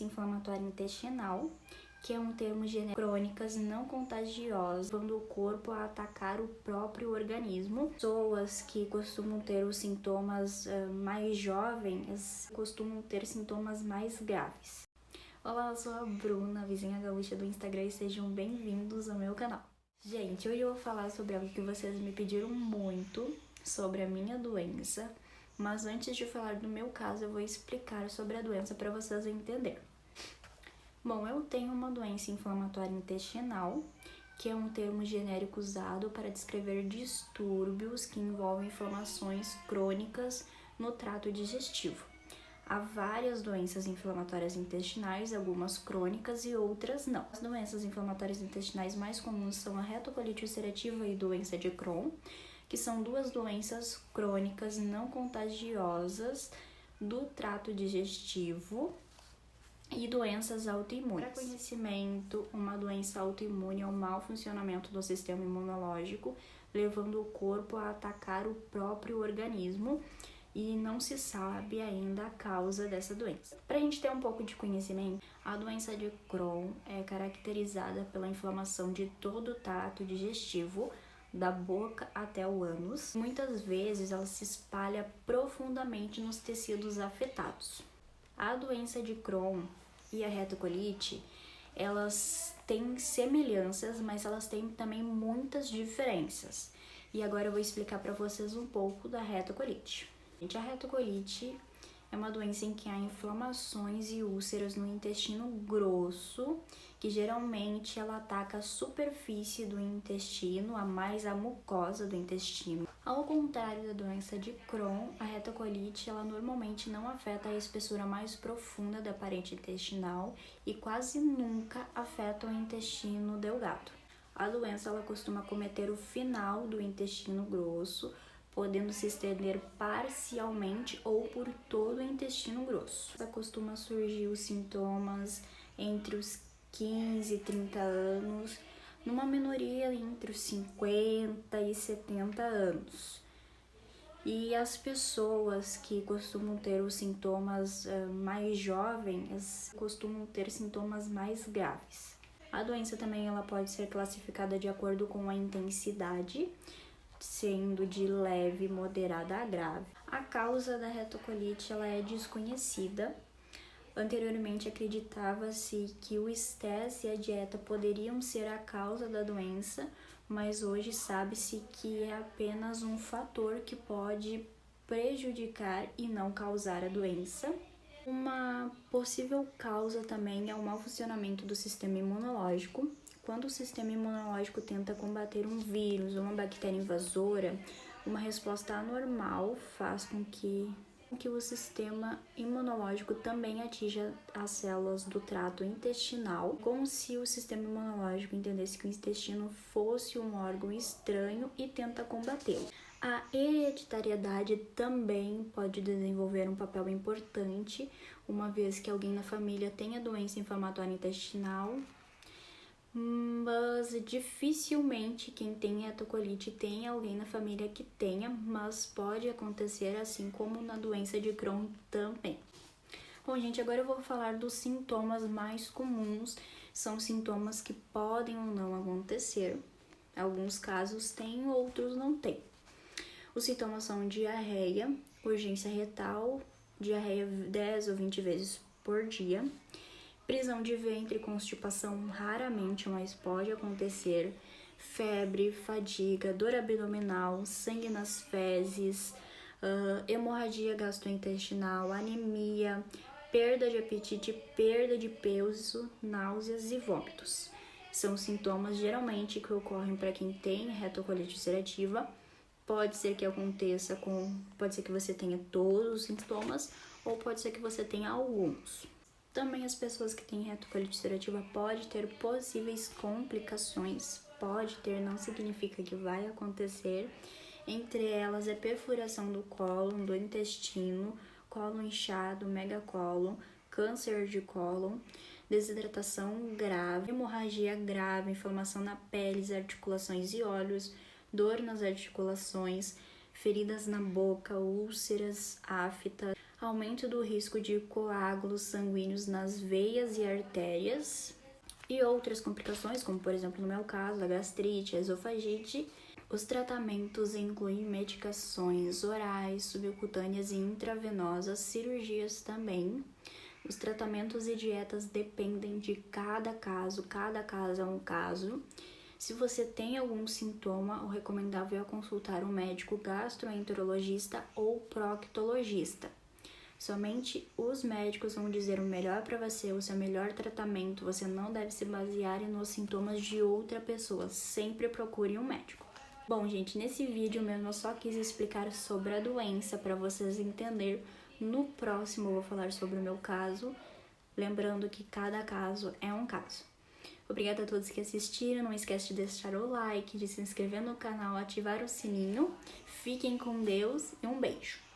Inflamatória intestinal, que é um termo genérico, crônicas não contagiosas, levando o corpo a atacar o próprio organismo. Pessoas que costumam ter os sintomas mais jovens costumam ter sintomas mais graves. Olá, eu sou a Bruna, vizinha gaúcha do Instagram, e sejam bem-vindos ao meu canal. Gente, hoje eu vou falar sobre algo que vocês me pediram muito, sobre a minha doença, mas antes de falar do meu caso, eu vou explicar sobre a doença para vocês entenderem. Bom, eu tenho uma doença inflamatória intestinal, que é um termo genérico usado para descrever distúrbios que envolvem inflamações crônicas no trato digestivo. Há várias doenças inflamatórias intestinais, algumas crônicas e outras não. As doenças inflamatórias intestinais mais comuns são a retocolite ulcerativa e doença de Crohn, que são duas doenças crônicas não contagiosas do trato digestivo, e doenças autoimunes. Para conhecimento, uma doença autoimune é o mau funcionamento do sistema imunológico, levando o corpo a atacar o próprio organismo, e não se sabe ainda a causa dessa doença. Para a gente ter um pouco de conhecimento, a doença de Crohn é caracterizada pela inflamação de todo o trato digestivo, da boca até o ânus. Muitas vezes ela se espalha profundamente nos tecidos afetados. A doença de Crohn e a retocolite, elas têm semelhanças, mas elas têm também muitas diferenças. E agora eu vou explicar para vocês um pouco da retocolite. A retocolite é uma doença em que há inflamações e úlceras no intestino grosso, que geralmente ela ataca a superfície do intestino, a mucosa do intestino. Ao contrário da doença de Crohn, a retocolite ela normalmente não afeta a espessura mais profunda da parede intestinal e quase nunca afeta o intestino delgado. A doença ela costuma acometer o final do intestino grosso, podendo se estender parcialmente ou por todo o intestino grosso. Costuma surgir os sintomas entre os 15 e 30 anos, numa minoria entre os 50 e 70 anos. E as pessoas que costumam ter os sintomas mais jovens costumam ter sintomas mais graves. A doença também ela pode ser classificada de acordo com a intensidade, sendo de leve, moderada a grave. A causa da retocolite ela é desconhecida. Anteriormente acreditava-se que o estresse e a dieta poderiam ser a causa da doença, mas hoje sabe-se que é apenas um fator que pode prejudicar e não causar a doença. Uma possível causa também é o mau funcionamento do sistema imunológico. Quando o sistema imunológico tenta combater um vírus ou uma bactéria invasora, uma resposta anormal faz com que o sistema imunológico também atinja as células do trato intestinal, como se o sistema imunológico entendesse que o intestino fosse um órgão estranho e tenta combatê-lo. A hereditariedade também pode desenvolver um papel importante, uma vez que alguém na família tenha doença inflamatória intestinal, mas dificilmente quem tem retocolite tem alguém na família que tenha, mas pode acontecer assim como na doença de Crohn também. Bom, gente, agora eu vou falar dos sintomas mais comuns. São sintomas que podem ou não acontecer. Alguns casos têm, outros não têm. Os sintomas são diarreia, urgência retal, diarreia 10 ou 20 vezes por dia, prisão de ventre e constipação raramente, mas pode acontecer, febre, fadiga, dor abdominal, sangue nas fezes, hemorragia gastrointestinal, anemia, perda de apetite, perda de peso, náuseas e vômitos. São sintomas geralmente que ocorrem para quem tem retocolite ulcerativa. Pode ser que aconteça pode ser que você tenha todos os sintomas ou pode ser que você tenha alguns. Também as pessoas que têm retocolite ulcerativa podem ter possíveis complicações, pode ter, não significa que vai acontecer. Entre elas é perfuração do cólon, do intestino, cólon inchado, megacólon, câncer de cólon, desidratação grave, hemorragia grave, inflamação na pele, articulações e olhos, dor nas articulações, feridas na boca, úlceras, aftas, aumento do risco de coágulos sanguíneos nas veias e artérias e outras complicações, como por exemplo no meu caso, a gastrite, a esofagite. Os tratamentos incluem medicações orais, subcutâneas e intravenosas, cirurgias também. Os tratamentos e dietas dependem de cada caso é um caso. Se você tem algum sintoma, o recomendável é consultar um médico gastroenterologista ou proctologista. Somente os médicos vão dizer o melhor para você, o seu melhor tratamento. Você não deve se basear nos sintomas de outra pessoa. Sempre procure um médico. Bom, gente, nesse vídeo mesmo eu só quis explicar sobre a doença para vocês entenderem. No próximo eu vou falar sobre o meu caso, lembrando que cada caso é um caso. Obrigada a todos que assistiram, não esquece de deixar o like, de se inscrever no canal, ativar o sininho. Fiquem com Deus e um beijo!